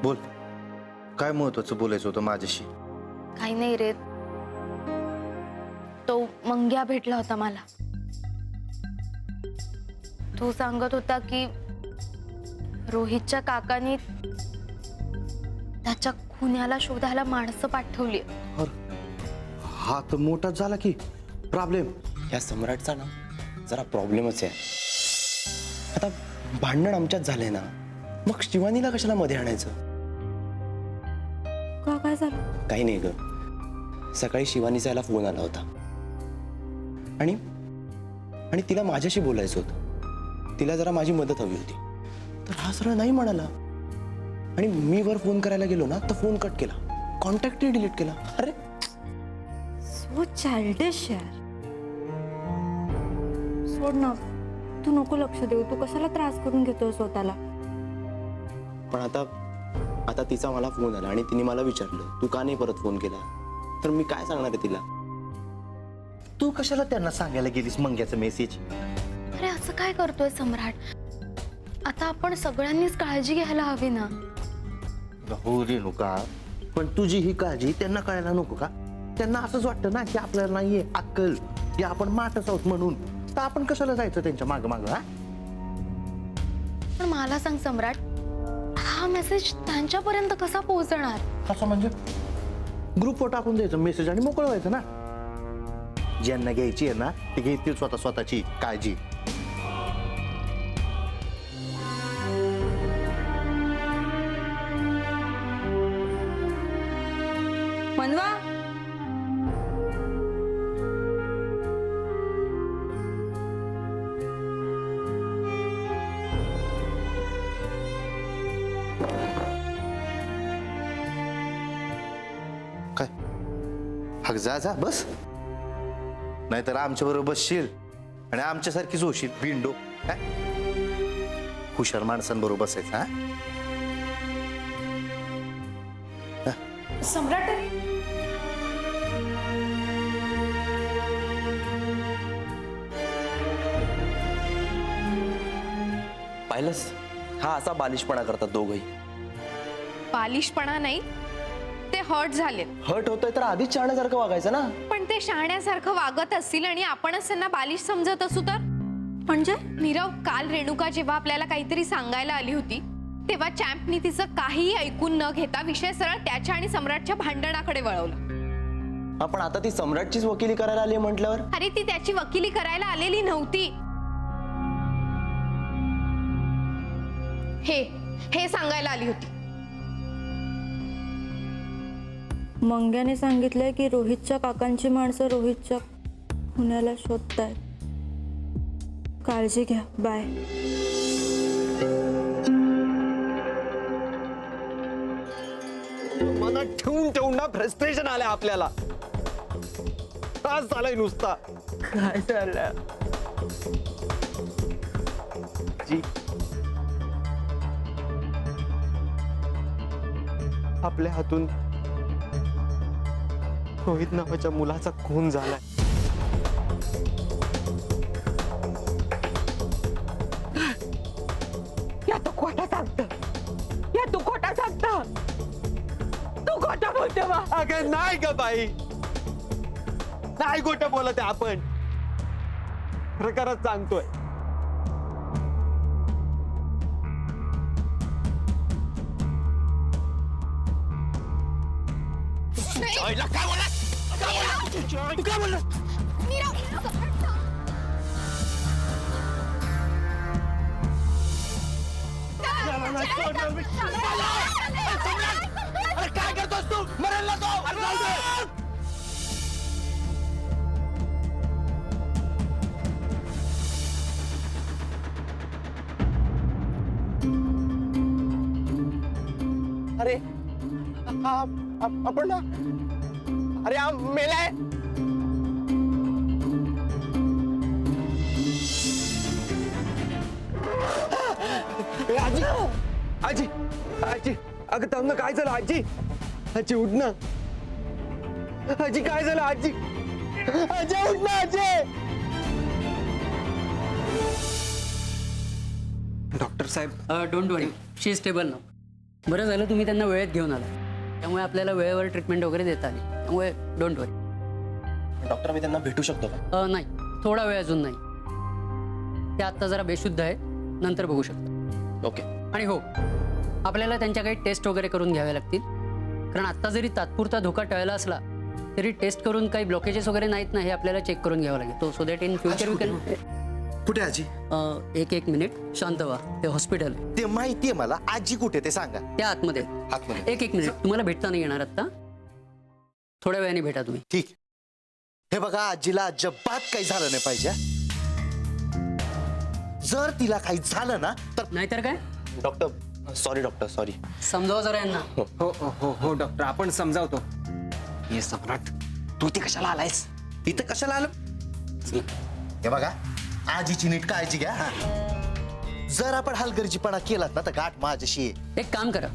बोल, काय महत्वाचं बोलायचं होतं माझ्याशी? काही नाही रे, तो मंग्या भेटला होता मला. तो सांगत होता की रोहितच्या काकांनी त्याच्या खुन्याला शोधायला माणसं पाठवली. हा तर मोठाच झाला की प्रॉब्लेम. या सम्राटचा ना जरा प्रॉब्लेमच आहे. आता भांडण आमच्यात झालंय ना, मग शिवानीला कशाला मध्ये आणायचं? काय झालं? काही नाही ग, सकाळी शिवानीचा याला फोन आला होता आणि तिला माझ्याशी बोलायचं होतं. तिला जरा माझी मदत हवी होती, तर हा सरळ नाही म्हणाला. आणि मी वर फोन करायला गेलो ना, तर फोन कट केला, कॉन्टॅक्टही डिलीट केला. अरे सो चाइल्डिश यार. सोड ना, तू नको लक्ष देऊ. तू कशाला त्रास करून घेतो स्वतःला? पण आता तिचा मला फोन आला आणि तिने मला विचारलं तू का नाही परत फोन केला. तर मी काय सांगणार आहे तिला? तू कशाला त्यांना सांगायला गेलीस मंग्याचा मेसेज? अरे असं काय करतोय सम्राट? आता आपण सगळ्यांनीच काळजी घ्यायला हवी ना. हो रेणुका, पण तुझी ही काळजी त्यांना कळायला नको का? त्यांना असंच वाटतं ना की आपल्याला नाहीये अक्कल, की आपण माटच आहोत म्हणून. तर आपण कशाला जायचं त्यांच्या माग माग? पण मला सांग सम्राट, हा मेसेज त्यांच्यापर्यंत कसा पोहोचणार? असं म्हणजे ग्रुपवर टाकून द्यायचं मेसेज आणि मोकळं व्हायचं ना. ज्यांना घ्यायची आहे ना, ते घेतील स्वतःची काळजी. मनवा, काय हक जा बस, नाहीतर आमच्या बरोबर बसशील आणि आमच्यासारखीच होशील बिंडो. काय हुशार माणसांबरोबर बसायचं? सम्राट पाहिलंस, हा असा बालिशपणा करतात दोघही. बालिशपणा नाही, ते हर्ट झाले. हर्ट होतोय तर आधीच शहाण्यासारखं वागायचं ना. पण ते शहाण्यासारखं वागत असतील आणि आपणच त्यांना बालिश समजत असू तर? म्हणजे नीरव, काल रेणुका जेव्हा आपल्याला काहीतरी सांगायला आली होती, तेव्हा चॅम्पनी तिचं काहीही ऐकून न घेता विषय सरळ त्याच्या आणि सम्राटच्या भांडणाकडे वळवला. आपण आता ती सम्राटचीच वकिली करायला आली म्हटल्यावर अरे ती त्याची वकिली करायला आलेली नव्हती. हे सांगायला आली होती. मंग्याने सांगितलंय की रोहितच्या काकांची माणसं रोहितच्या खुन्याला शोधतायत. काळजी घ्या. बाय. मनात ठेवून ना फ्रस्ट्रेशन आलंय आपल्याला. त्रास झालाय नुसता. काय झालं? जी, आपल्या हातून रोहित नावाच्या मुलाचा खून झालाय. या तू खोटा सांगतो, या तू खोटा सांगतो, तू खोटा बोलतो बा. अगं नाही ग बाई, नाही गोष्ट बोलत आहे आपण. प्रकारच सांगतोय. काय बोला? तू काय बोलला? अरे काय करतोस तू? मरेल ना तो. अरे जाऊ दे. अरे आपण ना, अरे हा मेलाय. आजी आजी आजी, अगं थांब ना. काय झालं आजी? आजी उठ ना. आजी काय झालं आजी? आजी उठ ना आजी. डॉक्टर साहेब, don't worry, she is stable now. बरं झालं तुम्ही त्यांना वेळेत घेऊन आला, त्यामुळे आपल्याला वेळेवर ट्रीटमेंट वगैरे देता आली. त्यामुळे डोंट वरी. डॉक्टर मी त्यांना भेटू शकतो का? नाही, थोडा वेळ अजून नाही. ते आत्ता जरा बेशुद्ध आहे, नंतर बघू शकता. ओके. आणि हो, आपल्याला त्यांच्या काही टेस्ट वगैरे करून घ्याव्या लागतील, कारण आत्ता जरी तात्पुरता धोका टळला असला तरी टेस्ट करून काही ब्लॉकेजेस वगैरे नाहीत ना, हे आपल्याला चेक करून घ्यावं लागेल. तो so that in future we can. कुठे आजी? एक मिनिट शांत व्हा. ते हॉस्पिटल आहे, ते माहितीये मला. आजी कुठे ते सांगा. त्या आतमध्ये आहे. आतमध्ये. एक मिनिट, तुम्हाला भेटता नाही येणार आत्ता, थोड्या वेळाने भेटा तुम्ही. ठीक. हे बघा, आजीला अजिबात काही झालं नाही पाहिजे. जर तिला काही झालं ना तर नाहीतर काय, डॉक्टर सॉरी, डॉक्टर सॉरी. समजावा जरा यांना. हो हो हो हो डॉक्टर, आपण समजावतो. ये सम्राट, तू इथे कशाला आलायस? इथं कशाला आलं? हे बघा, आजीची नीट काळजी घ्या. हा. जर आपण हलगर्जीपणा केलात ना तर गाठ माझ्याशी आहे. एक काम करा,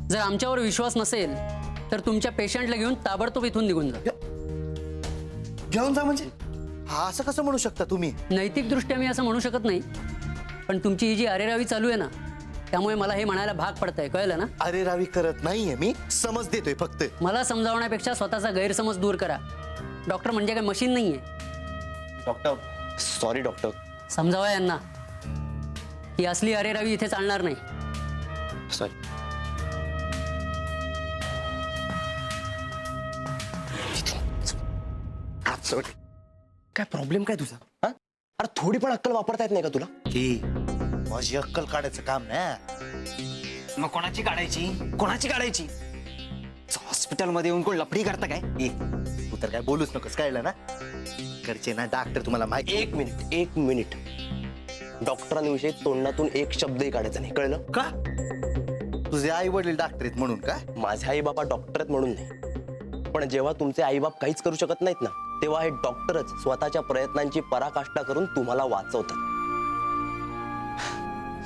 जर आमच्यावर विश्वास नसेल तर तुमच्या पेशंटला घेऊन ताबडतोब इथून निघून जा. घेऊन जा म्हणजे? हा, असं कसं म्हणू शकता तुम्ही? नैतिकदृष्ट्या मी असं म्हणू शकत नाही, पण तुमची ही जी अरेरावी चालू आहे ना, त्यामुळे मला हे म्हणायला भाग पडतंय, कळलं ना? अरे रावी करत नाहीये मी, समज देतोय फक्त. मला समजावण्यापेक्षा स्वतःचा गैरसमज दूर करा. डॉक्टर म्हणजे काय मशीन नाहीये. Doctor sorry doctor. समजावा यांना ही असली अरेरावी इथे चालणार नाही. सॉरी. काय प्रॉब्लेम काय तुझा? हा? अरे थोडी पण अक्कल वापरता येत नाही का तुला? की माझी अक्कल काढायचं काम ना. मग कोणाची काढायची? कोणाची काढायची? हॉस्पिटलमध्ये येऊन कोण लफडी करता काय? तू तर काय बोलूच नकोस, कळलं ना? कडचे ना डॉक्टर तुम्हाला माहिती. एक मिनिट. डॉक्टरांविषयी तोंडातून एक शब्दही काढायचा नाही, कळलं का? तुझे आई वडील डॉक्टर आहेत म्हणून का? माझे आई बाबा डॉक्टर आहेत म्हणून नाही, पण जेव्हा तुमचे आई बाप काहीच करू शकत नाहीत ना, तेव्हा हे डॉक्टरच स्वतःच्या प्रयत्नांची पराकाष्ठा करून तुम्हाला वाचवतात.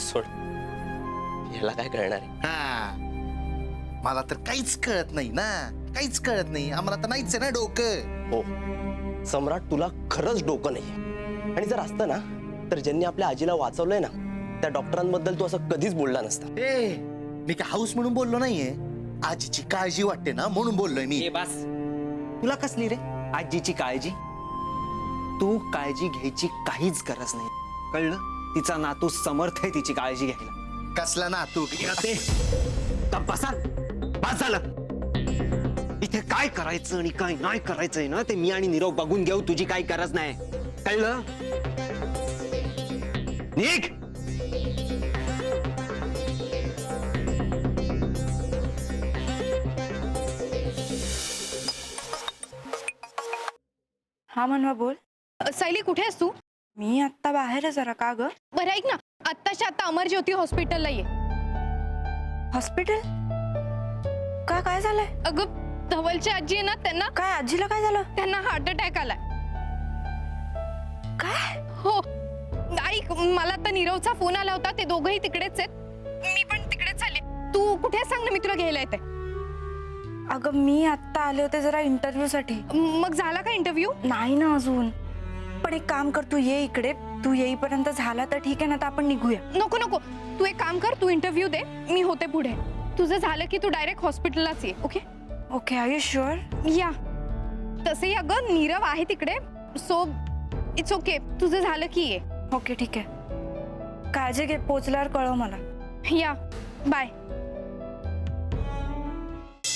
सोड, याला काय कळणार आहे? हा, मला तर काहीच कळत नाही ना, काहीच कळत नाही. आम्हाला तर नाहीच आहे ना डोकं. हो सम्राट, तुला खरंच डोकं नाहीये. आणि जर असतं ना तर ज्यांनी आपल्या आजीला वाचवलंय ना, त्या डॉक्टरांबद्दल तू असं कधीच बोलला नसता. ए, मी काय हाऊस म्हणून बोललो नाहीये. आजीची काळजी वाटते ना म्हणून बोललोय मी. ये बस. तुला कसली रे आजीची काळजी? तू काळजी घ्यायची काहीच गरज नाही, कळलं? तिचा नातू समर्थ आहे तिची काळजी घ्यायला. कसला ना तू ते? का बसा, बस झालं. इथे काय करायचं आणि काय नाही करायचंय ना ते मी आणि नीरव बघून घेऊ. तुझी काही गरज नाही, कळलं? निघ. हा मनवा बोल. सायली, कुठे आहेस तू? मी आत्ता बाहेर आहे जरा. का ग? बरं ऐक ना, आत्ताच्या आत्ता अमरज्योती हॉस्पिटलला ये. हॉस्पिटल? का, काय झालंय? अगं, धवलची आजी आहे ना, त्यांना काय आजीला काय झालं? त्यांना हार्ट अटॅक आलाय. काय? हो, ऐक, मला आता नीरवचा फोन आला होता. ते दोघंही तिकडेच आहेत, मी पण तिकडेच आले. तू कुठे सांग ना, मी तुला घ्यायला येते. अगं मी आत्ता आले होते जरा इंटरव्ह्यू साठी. मग झाला का इंटरव्ह्यू? नाही ना अजून, पण एक काम कर, तू ये इकडे. तू येईपर्यंत झाला तर ठीक आहे ना, तर आपण निघूया. नको नको, तू एक काम कर, तू इंटरव्ह्यू दे, मी होते पुढे. तुझं झालं की तू डायरेक्ट हॉस्पिटललाच ये. Okay okay, are you sure? Yeah. तसंही अगं नीरव आहे तिकडे, सो इट्स ओके. तुझं झालं की ये. ओके ठीक आहे, काळजी घे. पोचल्यावर कळव मला. या, बाय.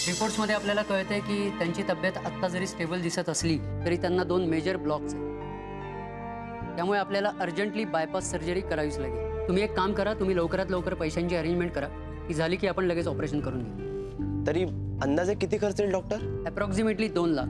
रिपोर्ट्समध्ये आपल्याला कळतंय की त्यांची तब्येत आत्ता जरी स्टेबल दिसत असली तरी त्यांना 2 मेजर ब्लॉक्स आहेत. त्यामुळे आपल्याला अर्जंटली बायपास सर्जरी करावीच लागेल. तुम्ही एक काम करा, तुम्ही लवकरात लवकर पैशांची अरेंजमेंट करा. ती झाली की आपण लगेच ऑपरेशन करून घेऊ. तरी अंदाजे किती खर्च येईल डॉक्टर? अप्रॉक्सिमेटली 2 लाख.